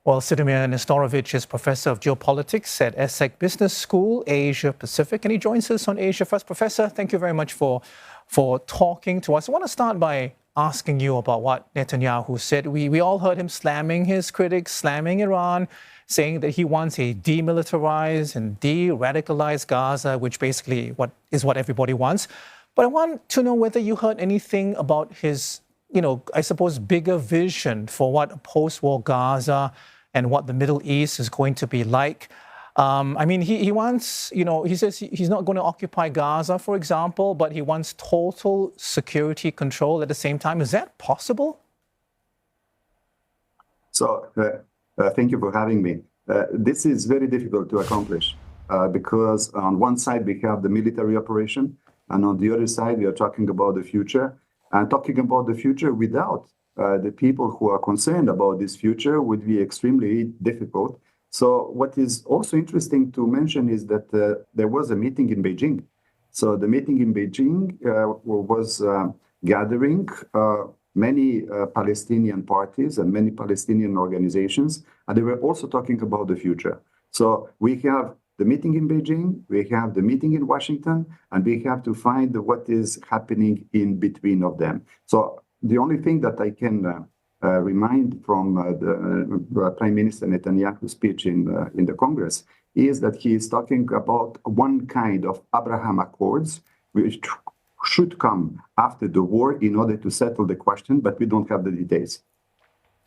Well, Cedomir Nestorovic is Professor of Geopolitics at ESSEC Business School Asia-Pacific, and he joins us on Asia First. Professor, thank you very much for talking to us. I want to start by asking you about what Netanyahu said. We all heard him slamming his critics, slamming Iran, saying that he wants a demilitarized and de-radicalized Gaza, which basically is what everybody wants. But I want to know whether you heard anything about his, I suppose, bigger vision for what a post-war Gaza and what the Middle East is going to be like. He wants, he says he's not going to occupy Gaza, for example, but he wants total security control at the same time. Is that possible? So, thank you for having me. This is very difficult to accomplish because on one side we have the military operation, and on the other side we are talking about the future. And talking about the future without the people who are concerned about this future would be extremely difficult. So what is also interesting to mention is that there was a meeting in Beijing. So the meeting in Beijing was gathering many Palestinian parties and many Palestinian organizations, and they were also talking about the future. So we have the meeting in Beijing, we have the meeting in Washington, and we have to find what is happening in between of them. So the only thing that I can remind from the Prime Minister Netanyahu's speech in the Congress is that he is talking about one kind of Abraham Accords, which should come after the war in order to settle the question, but we don't have the details.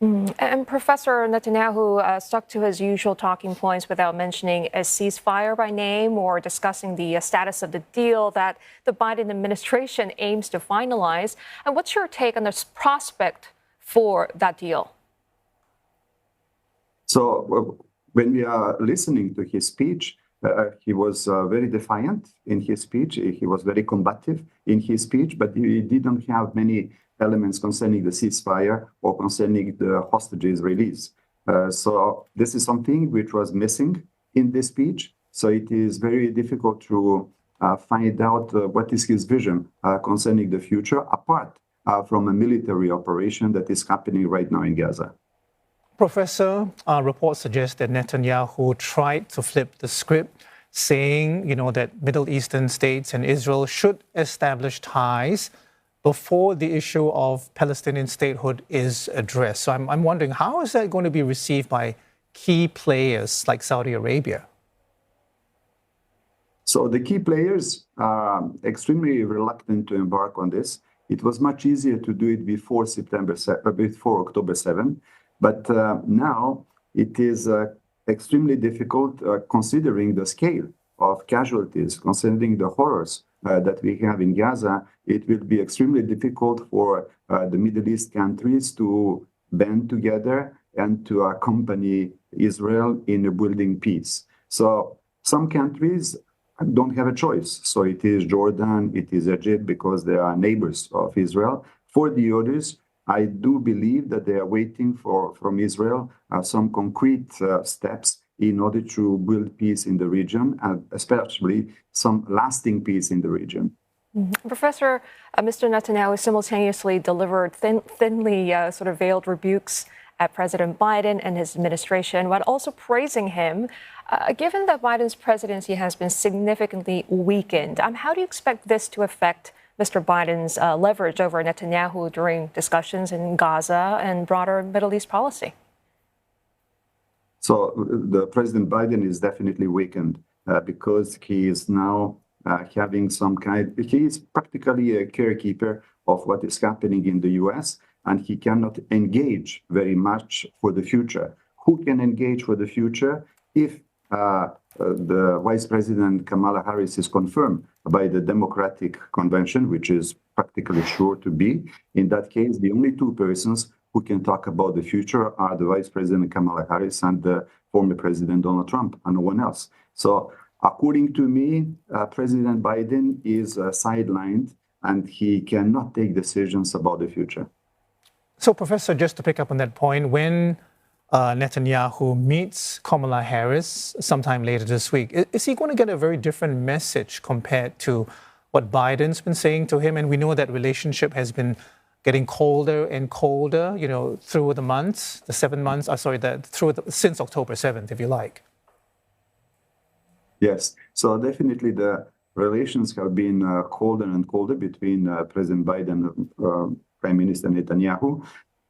And Professor Netanyahu stuck to his usual talking points without mentioning a ceasefire by name or discussing the status of the deal that the Biden administration aims to finalize. And what's your take on this prospect for that deal? So when we are listening to his speech, he was very defiant in his speech. He was very combative in his speech, but he didn't have many elements concerning the ceasefire or concerning the hostages release. So this is something which was missing in this speech. So it is very difficult to find out what is his vision concerning the future, apart from a military operation that is happening right now in Gaza. Professor, reports suggest that Netanyahu tried to flip the script, saying, that Middle Eastern states and Israel should establish ties before the issue of Palestinian statehood is addressed. So I'm wondering, how is that going to be received by key players like Saudi Arabia? So the key players are extremely reluctant to embark on this. It was much easier to do it before October 7. But now it is extremely difficult considering the scale of casualties, considering the horrors that we have in Gaza. It will be extremely difficult for the Middle East countries to band together and to accompany Israel in building peace. So some countries don't have a choice. So it is Jordan, it is Egypt, because they are neighbors of Israel. For the others, I do believe that they are waiting from Israel some concrete steps in order to build peace in the region, and especially some lasting peace in the region. Professor, Mr. Netanyahu simultaneously delivered thinly sort of veiled rebukes at President Biden and his administration, while also praising him. Given that Biden's presidency has been significantly weakened, how do you expect this to affect Mr. Biden's leverage over Netanyahu during discussions in Gaza and broader Middle East policy? So the President Biden is definitely weakened because he is now having he is practically a carekeeper of what is happening in the US, and he cannot engage very much for the future. Who can engage for the future if the Vice President Kamala Harris is confirmed by the Democratic Convention, which is practically sure to be? In that case, the only two persons who can talk about the future are the Vice President Kamala Harris and the former President Donald Trump, and no one else. So according to me, President Biden is sidelined and he cannot take decisions about the future. So, Professor, just to pick up on that point, when Netanyahu meets Kamala Harris sometime later this week, is he going to get a very different message compared to what Biden's been saying to him? And we know that relationship has been getting colder and colder, through the months, the 7 months, since October 7th, if you like. Yes, so definitely the relations have been colder and colder between President Biden and Prime Minister Netanyahu.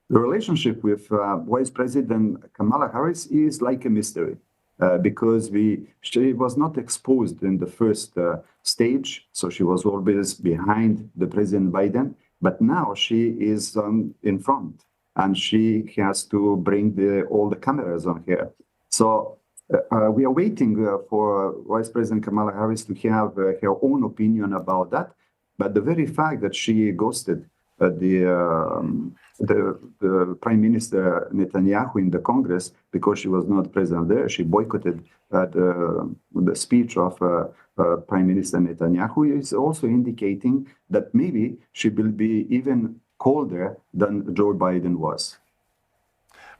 The relationship with Vice President Kamala Harris is like a mystery because she was not exposed in the first stage, so she was always behind the President Biden, but now she is in front and she has to bring all the cameras on her. So we are waiting for Vice President Kamala Harris to have her own opinion about that, but the very fact that she ghosted the Prime Minister Netanyahu in the Congress because she was not present there. She boycotted the speech of Prime Minister Netanyahu is also indicating that maybe she will be even colder than Joe Biden was.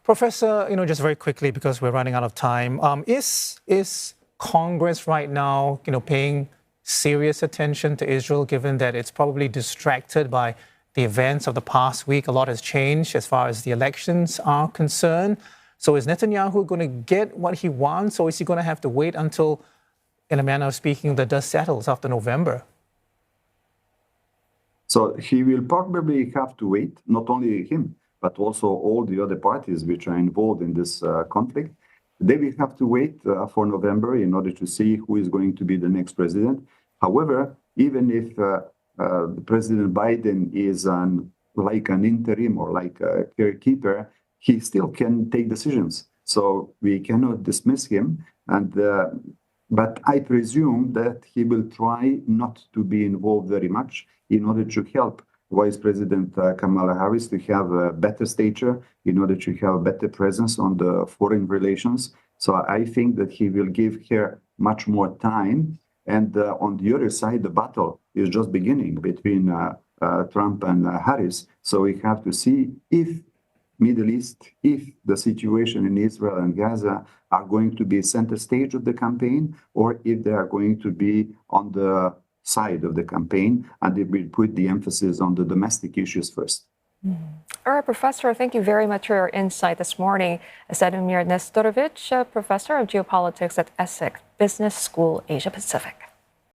Professor, just very quickly because we're running out of time, is Congress right now, paying serious attention to Israel, given that it's probably distracted by the events of the past week? A lot has changed as far as the elections are concerned. So is Netanyahu going to get what he wants, or is he going to have to wait until, in a manner of speaking, the dust settles after November? So he will probably have to wait, not only him, but also all the other parties which are involved in this conflict. They will have to wait for November in order to see who is going to be the next president. However, even if President Biden is like an interim or like a carekeeper, he still can take decisions. So we cannot dismiss him. But I presume that he will try not to be involved very much in order to help Vice President Kamala Harris to have a better stature, in order to have a better presence on the foreign relations. So I think that he will give her much more time. And on the other side, the battle is just beginning between Trump and Harris. So we have to see if Middle East, if the situation in Israel and Gaza are going to be center stage of the campaign, or if they are going to be on the side of the campaign, and they will put the emphasis on the domestic issues first. All right, Professor, thank you very much for your insight this morning. Cedomir Nestorovic, Professor of Geopolitics at ESSEC Business School Asia-Pacific.